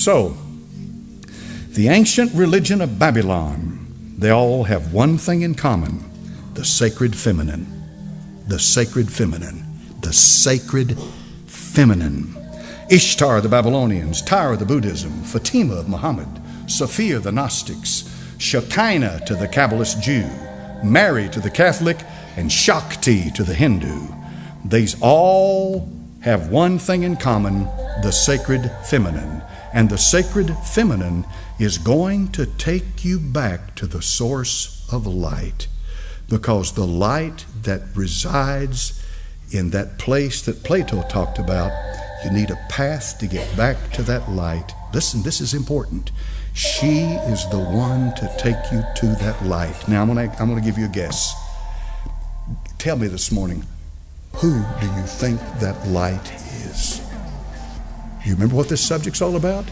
So, the ancient religion of Babylon, they all have one thing in common: the sacred feminine. The sacred feminine. The sacred feminine. Ishtar the Babylonians, Tyre the Buddhism, Fatima of Muhammad, Sophia the Gnostics, Shekinah to the Kabbalist Jew, Mary to the Catholic, and Shakti to the Hindu. These all have one thing in common: the sacred feminine. And the sacred feminine is going to take you back to the source of light, because the light that resides in that place that Plato talked about, you need a path to get back to that light. Listen, this is important. She is the one to take you to that light. Now, I'm going to give you a guess. Tell me this morning, who do you think that light is? You remember what this subject's all about?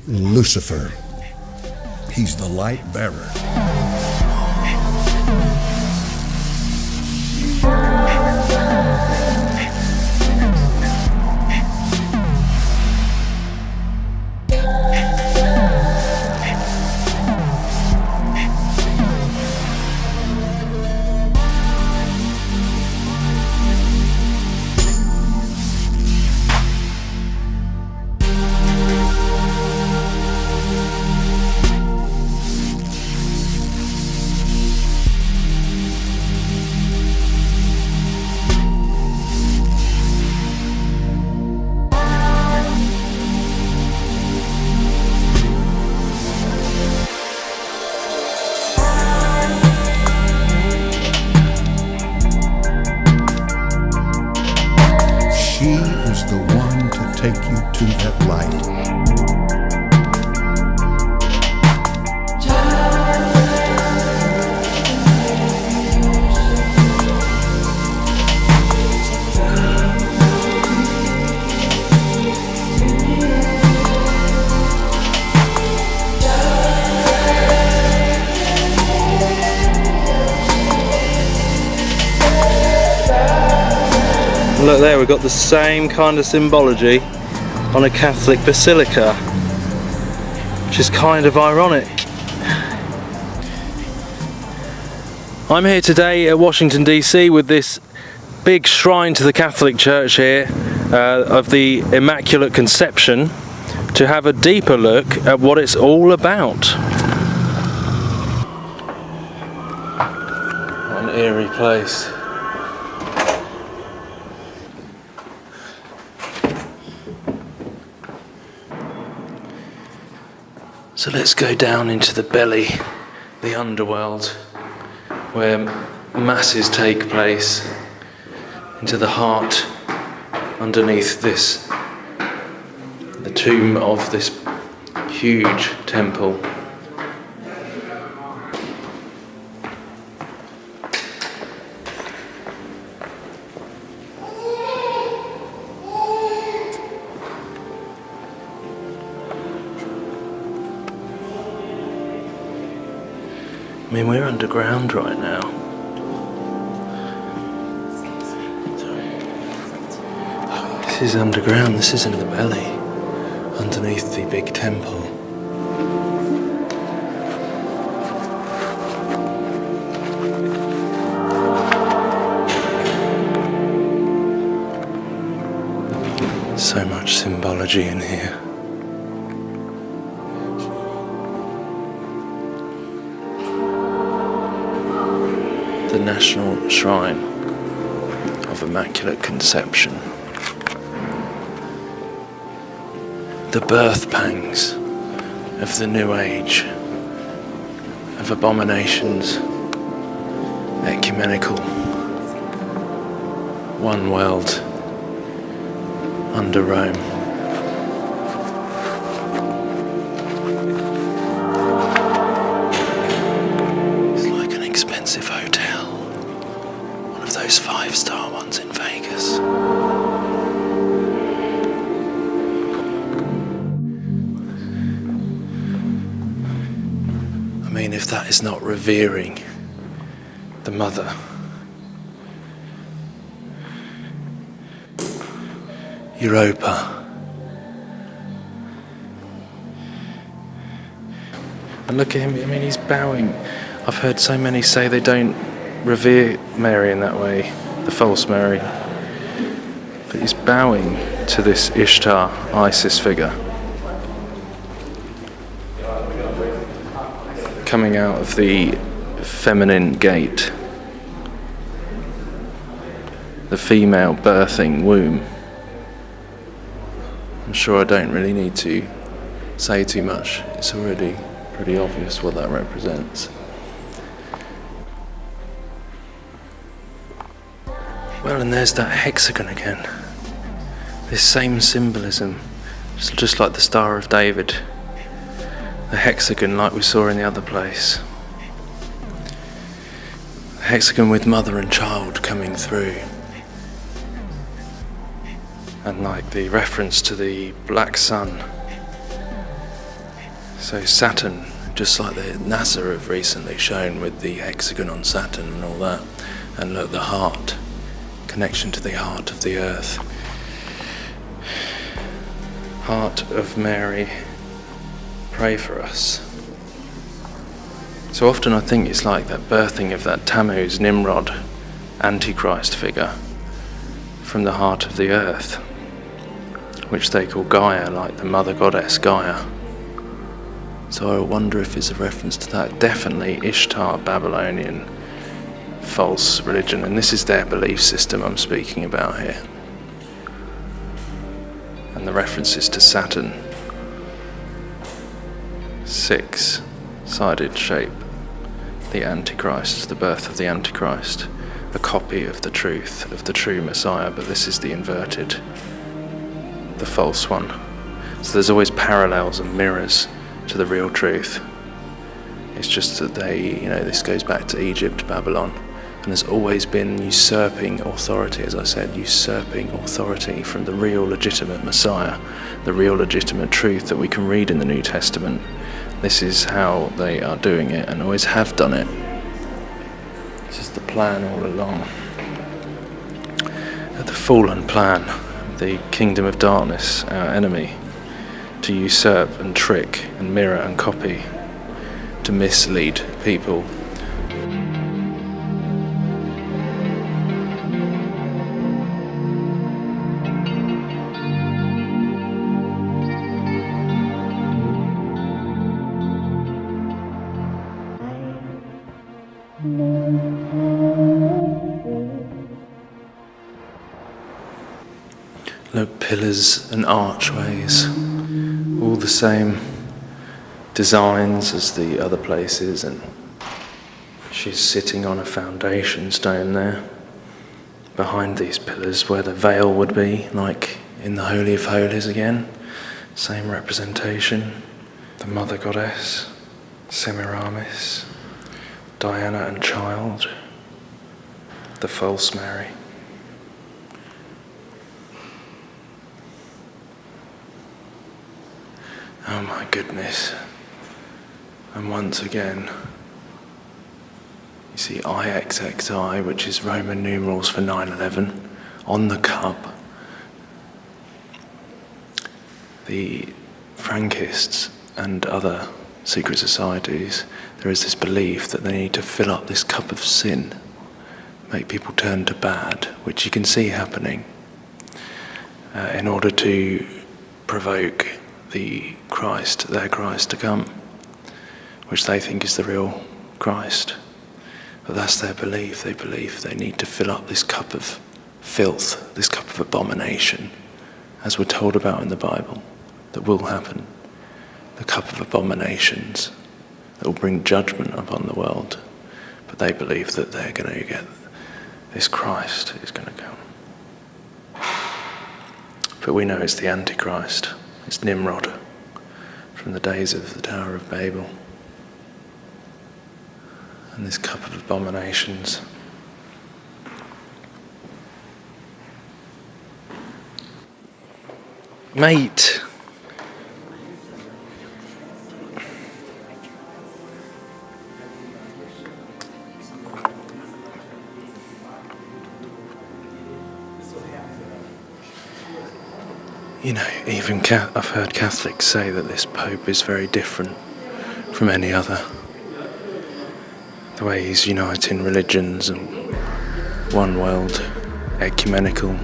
Lucifer. He's the light bearer. She is the one to take you to that light. Look there, we've got the same kind of symbology on a Catholic basilica, which is kind of ironic. I'm here today at Washington DC with this big shrine to the Catholic Church here of the Immaculate Conception, to have a deeper look at what it's all about. What an eerie place. So let's go down into the belly, the underworld, where masses take place, into the heart underneath this, the tomb of this huge temple. I mean, we're underground right now. This is underground, this is in the belly, underneath the big temple. So much symbology in here. The National Shrine of Immaculate Conception. The birth pangs of the New Age, of abominations, ecumenical, one world under Rome. It's like an expensive hotel. One of those 5-star ones in Vegas. I mean, if that is not revering the Mother. Europa. And look at him, I mean, he's bowing. I've heard so many say they don't revere Mary in that way, the false Mary. But he's bowing to this Ishtar, Isis figure. Coming out of the feminine gate. The female birthing womb. I'm sure I don't really need to say too much. It's already pretty obvious what that represents. Well, and there's that hexagon again. This same symbolism, just like the Star of David. The hexagon like we saw in the other place. The hexagon with mother and child coming through. And like the reference to the black sun. So Saturn, just like the NASA have recently shown with the hexagon on Saturn and all that. And look, the heart, connection to the heart of the earth. Heart of Mary, pray for us. So often I think it's like that birthing of that Tammuz, Nimrod, Antichrist figure from the heart of the earth, which they call Gaia, like the mother goddess Gaia. So I wonder if it's a reference to that. Definitely Ishtar, Babylonian, false religion, and this is their belief system I'm speaking about here. And the references to Saturn. 6-sided shape. The Antichrist, the birth of the Antichrist. A copy of the truth, of the true Messiah, but this is the inverted, the false one. So there's always parallels and mirrors to the real truth. It's just that this goes back to Egypt, Babylon, and there's always been usurping authority, as I said, usurping authority from the real legitimate Messiah, the real legitimate truth that we can read in the New Testament. This is how they are doing it and always have done it. This is the plan all along. The fallen plan, the kingdom of darkness, our enemy, to usurp and trick and mirror and copy, to mislead people. Look, pillars and archways, all the same designs as the other places, and she's sitting on a foundation stone there, behind these pillars where the veil would be, like in the Holy of Holies again, same representation, the Mother Goddess, Semiramis, Diana and child, the false Mary. Oh my goodness. And once again, you see IXXI, which is Roman numerals for 9/11, on the cup. The Frankists and other secret societies, there is this belief that they need to fill up this cup of sin, make people turn to bad, which you can see happening, in order to provoke their Christ to come, which they think is the real Christ. But that's their belief. They believe they need to fill up this cup of filth, this cup of abomination, as we're told about in the Bible, that will happen. The cup of abominations that will bring judgment upon the world. But they believe that they're going to get this Christ is going to come. But we know it's the Antichrist. It's Nimrod from the days of the Tower of Babel. And this cup of abominations. Mate! You know, even I've heard Catholics say that this Pope is very different from any other. The way he's uniting religions and one world, ecumenical,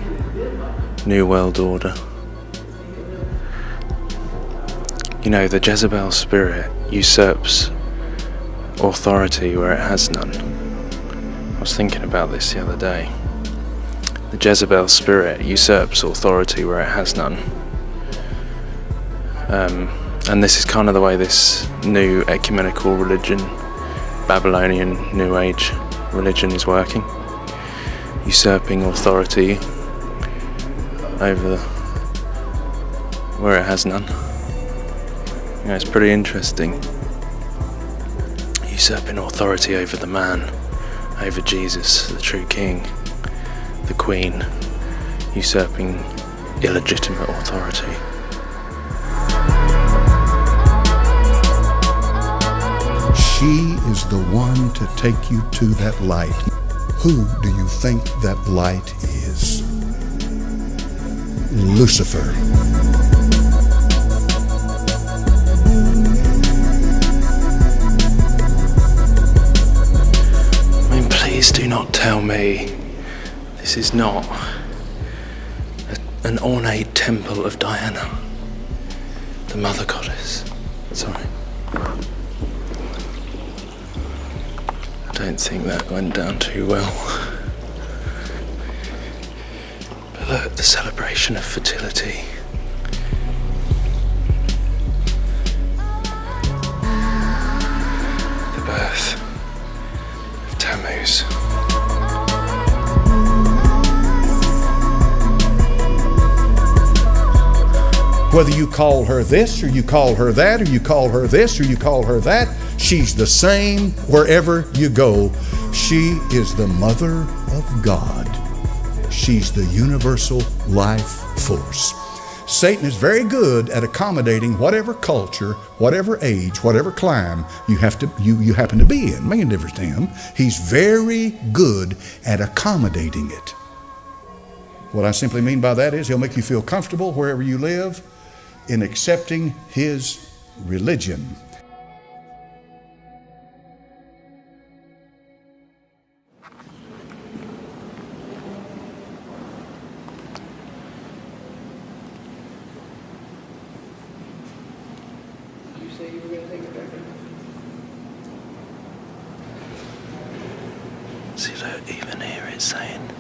new world order. The Jezebel spirit usurps authority where it has none. I was thinking about this the other day. The Jezebel spirit usurps authority where it has none. And this is kind of the way this new ecumenical religion, Babylonian New Age religion, is working. Usurping authority over where it has none. It's pretty interesting. Usurping authority over the man, over Jesus, the true king, the queen, usurping illegitimate authority. She is the one to take you to that light. Who do you think that light is? Lucifer. Please do not tell me this is not an ornate temple of Diana, the mother goddess. Sorry. I don't think that went down too well. But look, the celebration of fertility. The birth of Tammuz. Whether you call her this, or you call her that, or you call her this, or you call her that, she's the same wherever you go. She is the Mother of God. She's the universal life force. Satan is very good at accommodating whatever culture, whatever age, whatever clime you happen to be in. Making a difference to him. He's very good at accommodating it. What I simply mean by that is he'll make you feel comfortable wherever you live in accepting his religion. You say you were going to take it back? See, look, even here it's saying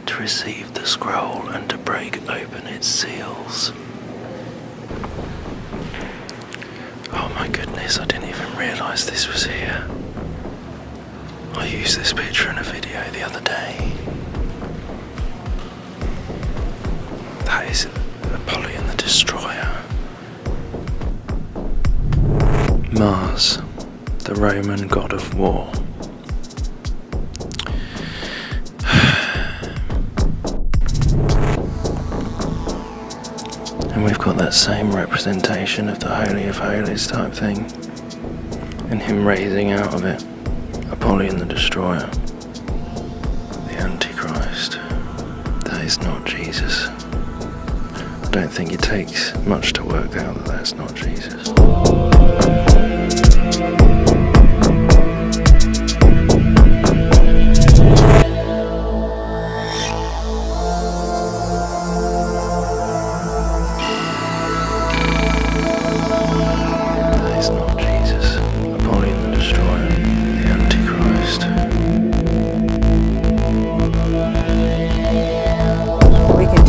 to receive the scroll and to break open its seals. Oh my goodness, I didn't even realise this was here. I used this picture in a video the other day. That is Apollyon the Destroyer. Mars, the Roman god of war. And we've got that same representation of the Holy of Holies type thing, and him raising out of it Apollyon the Destroyer, the Antichrist. That is not Jesus. I don't think it takes much to work out that that's not Jesus.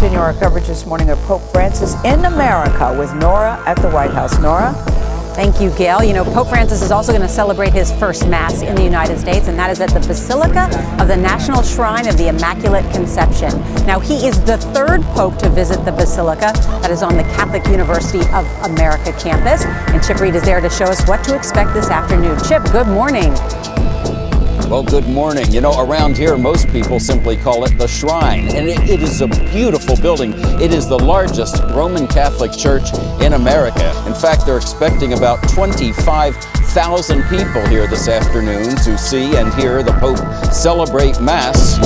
Our coverage this morning of Pope Francis in America with Nora at the White House. Nora? Thank you, Gail. Pope Francis is also going to celebrate his first Mass in the United States, and that is at the Basilica of the National Shrine of the Immaculate Conception. Now, he is the third Pope to visit the Basilica that is on the Catholic University of America campus. And Chip Reed is there to show us what to expect this afternoon. Chip, good morning. Well, good morning. Around here, most people simply call it the Shrine, and it is a beautiful building. It is the largest Roman Catholic church in America. In fact, they're expecting about 25,000 people here this afternoon to see and hear the Pope celebrate Mass.